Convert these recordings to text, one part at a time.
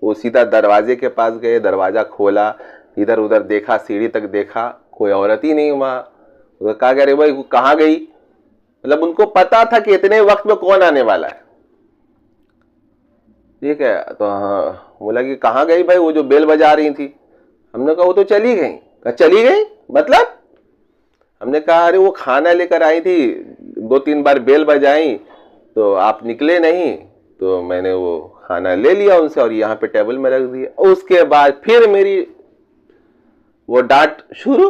وہ سیدھا دروازے کے پاس گئے, دروازہ کھولا, ادھر ادھر دیکھا, سیڑھی تک دیکھا, کوئی عورت ہی نہیں وہاں. کہا کہ ارے بھائی کہاں گئی, مطلب ان کو پتا تھا کہ اتنے وقت میں کون آنے والا ہے. ٹھیک ہے, تو ہاں بولا کہ کہاں گئی بھائی وہ جو بیل بجا رہی تھی. ہم نے کہا وہ تو چلی گئی. کہا چلی گئی مطلب؟ ہم نے کہا ارے وہ کھانا لے کر آئی تھی, 2-3 بار بیل بجائیں تو آپ نکلے نہیں, تو میں نے وہ کھانا لے لیا ان سے اور یہاں پہ ٹیبل میں رکھ دیا. اس کے بعد پھر میری وہ ڈانٹ شروع.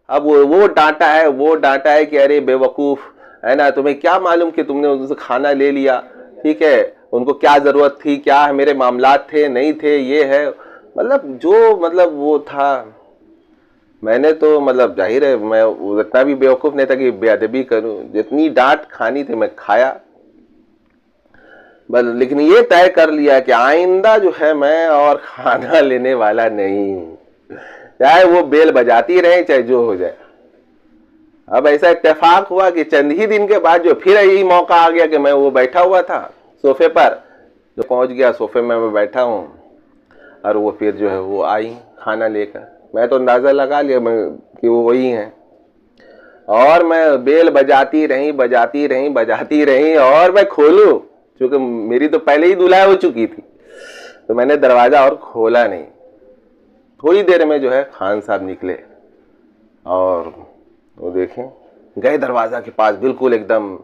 اب وہ ڈانٹا ہے کہ ارے بے وقوف ہے نا, تمہیں کیا معلوم کہ تم نے ان سے کھانا لے لیا, ٹھیک ہے, ان کو کیا ضرورت تھی, کیا میرے معاملات تھے نہیں تھے, یہ ہے مطلب جو مطلب وہ تھا. میں نے تو مطلب ظاہر ہے میں اتنا بھی بے وقوف نہیں تھا کہ بے ادبی کروں, جتنی ڈانٹ کھانی تھی میں کھایا. لیکن یہ طے کر لیا کہ آئندہ جو ہے میں اور کھانا لینے والا نہیں, چاہے وہ بیل بجاتی رہے چاہے جو ہو جائے. اب ایسا اتفاق ہوا کہ چند ہی دن کے بعد جو پھر یہی موقع آ گیا کہ میں وہ بیٹھا ہوا تھا صوفے پر, جو پہنچ گیا صوفے میں بیٹھا ہوں, اور وہ پھر جو ہے وہ آئی کھانا لے کر. میں تو اندازہ لگا لیا کہ وہ وہی ہیں, اور میں بیل بجاتی رہی اور میں کھولوں, چونکہ میری تو پہلے ہی دھلائی ہو چکی تھی, تو میں نے دروازہ اور کھولا نہیں. تھوڑی دیر میں جو ہے خان صاحب نکلے اور وہ دیکھیں گئے دروازہ کے پاس بالکل ایک دم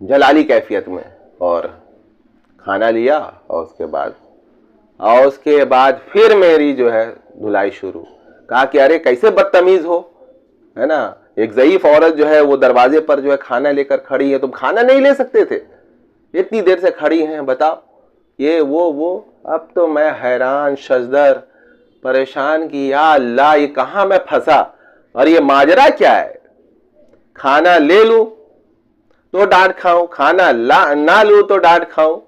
جلالی کیفیت میں, اور کھانا لیا, اور اس کے بعد پھر میری جو ہے دھلائی شروع. کہا کہ ارے کیسے بدتمیز ہو, ہے نا, ایک ضعیف عورت جو ہے وہ دروازے پر جو ہے کھانا لے کر کھڑی ہے, تم کھانا نہیں لے سکتے تھے, اتنی دیر سے کھڑی ہیں, بتاؤ یہ وہ. اب تو میں حیران شزدر پریشان کی, یا اللہ یہ کہاں میں پھنسا, اور یہ ماجرا کیا ہے. کھانا لے لوں تو ڈانٹ کھاؤں, کھانا نہ لوں تو ڈانٹ کھاؤں.